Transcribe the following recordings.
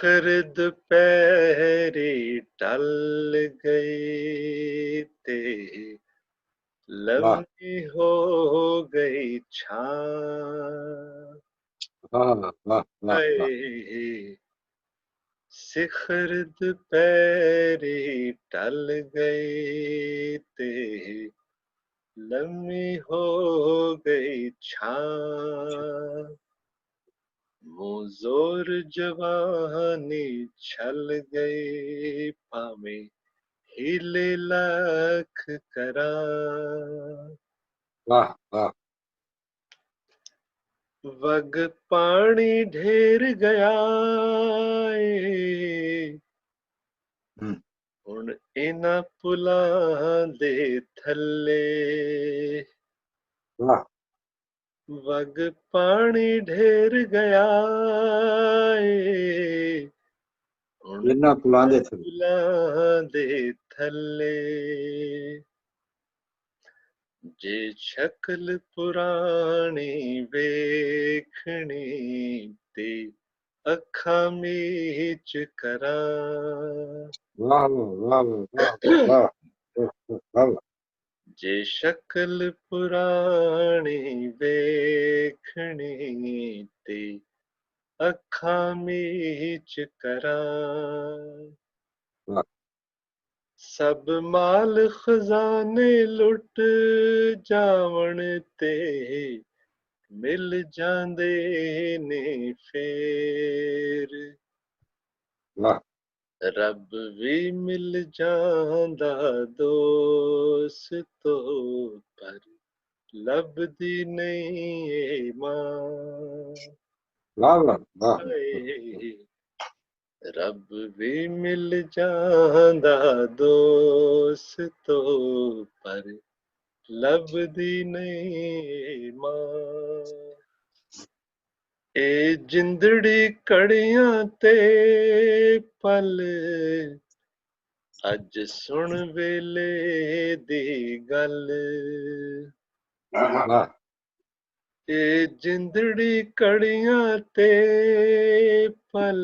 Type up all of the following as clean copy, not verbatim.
صخر دوپہری ٹل گئی تھے، لمبی ہو گئی چھاں، صخر دوپہری ٹل گئی تھے، لمبی ہو گئی چھاں، منہ زور جوانی چھل گئی، پامیں ہیلے لاکھ کراں، وگ پانی ڈھیر گیا ہن انہاں پلاں دے تھلے، وگ پانی ڈھیر گیا ہن پلاں دے پلاں دے تھلے، جے شکل پرانی ویکھنی تے اکھاں میچ کراں، جے شکل پرانی ویکھنی تے اکھاں میچ کراں، سب مال خزانے لٹ جاون تے مل جاندے نے فیر، رب بھی مل جاندا دوستو پر لبدی نہیں اے ماں، رب بھی مل جاندا دوستو پر لبدی نہیں ماں، اے جندڑی کڑیاں تے پل اج سن ویلے دی گل، اے جندڑی کڑیاں تے پل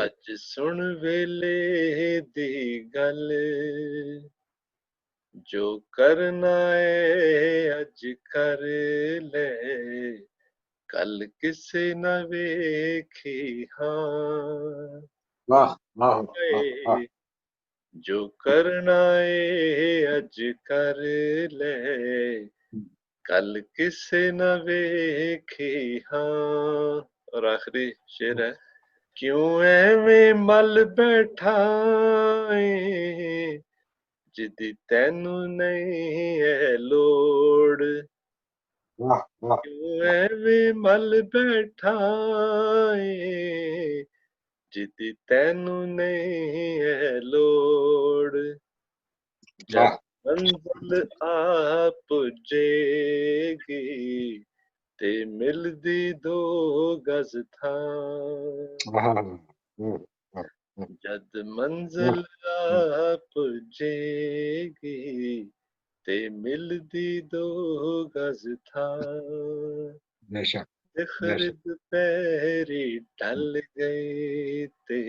اج سن ویلے دی گل، جو کرنا ہے اج کر لے کل کسے نہ ویکھی ہاں، جو کرنا ہے اج کر لے کل کسے نہ ویکھی ہاں، اور آخری شعر ہے، کیوں ایویں مل بیٹھا ایں جدی تینوں نہیں ہے لوڑ، کیوں ایویں مل بیٹھا ایں جدی تینوں نہیں ہے لوڑ، جب منزل آ پجے گی تے ملدی دو گز تھاں، جد منزل آ پجے گی تے ملدی دو گز تھاں، صخر دوپہری ڈل گئی تے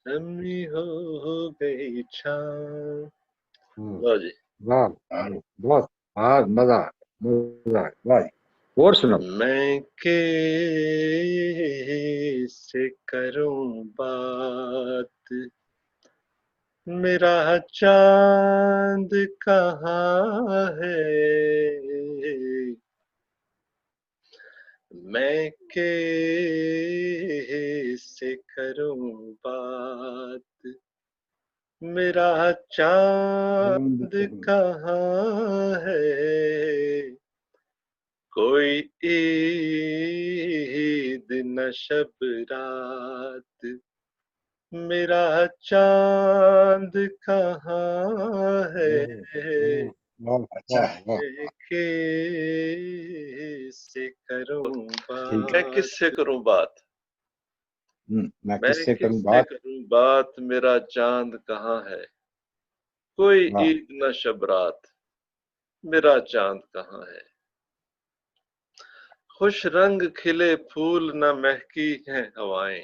لمبی ہو گئی چھاں۔ لو جی، بہت مزہ اور سنو، میں کیسے کروں بات، میرا چاند کہاں ہے، میں کیسے کروں بات، میرا چاند کہاں ہے، کوئی عید نہ شب رات، میرا چاند کہاں ہے، کیسے کروں بات، میں کس سے کروں بات، میں میں کس سے کس کروں سے بات، کروں بات، میرا چاند کہاں ہے، کوئی عید نہ شب رات، میرا چاند کہاں ہے، خوش رنگ کھلے پھول نہ مہکی ہیں ہوائیں،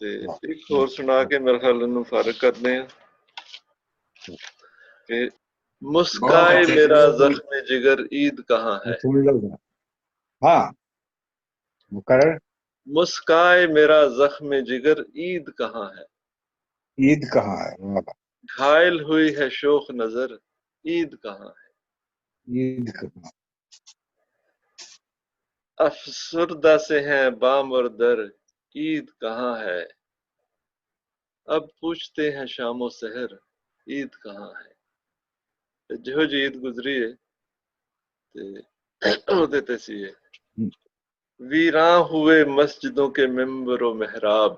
ਤੇ ਇੱਕ ਹੋਰ ਸੁਣਾ ਕੇ ਮੇਰੇ ਖਿਆਲ ਨੂੰ ਫਰਕ ਕਰਦੇ ਆ کہ مسکائے میرا زخم جگر عید کہاں ہے، ہاں مقرر مسکائے میرا زخم جگر عید کہاں ہے، عید کہاں ہے، گھائل ہوئی ہے شوخ نظر عید کہاں ہے، عید کہاں افسردہ سے ہیں بام اور در عید کہاں ہے، اب پوچھتے ہیں شام و سحر عید کہاں ہے۔ جو جی عید گزری ہے ਉਹਦੇ ਤੇ ਸੀ ویراں ہوئے مسجدوں کے ممبر و محراب،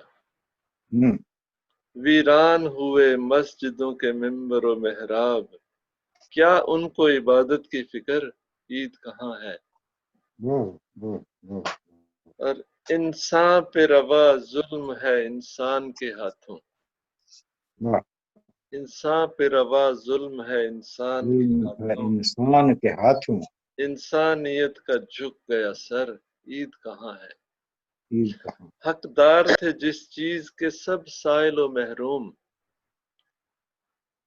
ویران ہوئے مسجدوں کے ممبر و محراب، کیا ان کو عبادت کی فکر عید کہاں ہے۔ اور انسان پہ روا ظلم ہے انسان کے ہاتھوں، انسان پہ روا ظلم ہے انسان کے ہاتھوں، انسان کے ہاتھوں، انسانیت کا جھک گیا سر عید کہاں ہے۔ عید کہاں حقدار تھے جس چیز کے سب سائل و محروم،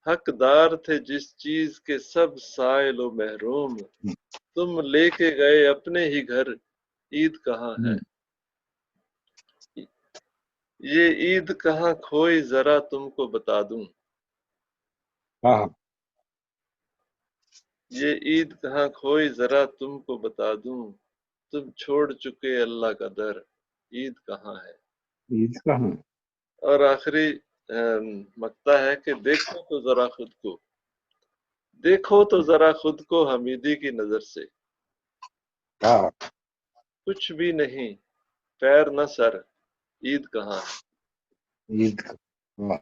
حقدار تھے جس چیز کے سب سائل و محروم، تم لے کے گئے اپنے ہی گھر عید کہاں ہے۔ یہ عید کہاں کھوئی ذرا تم کو بتا دوں، یہ عید کہاں کھوئی ذرا تم کو بتا دوں، تم چھوڑ چکے اللہ کا در عید کہاں ہے۔ عید کہاں اور آخری مقطع ہے کہ دیکھو تو ذرا خود کو، دیکھو تو ذرا خود کو حمیدی کی نظر سے، کچھ بھی نہیں پیر نہ سر عید کہاں ہے۔ عید کہاں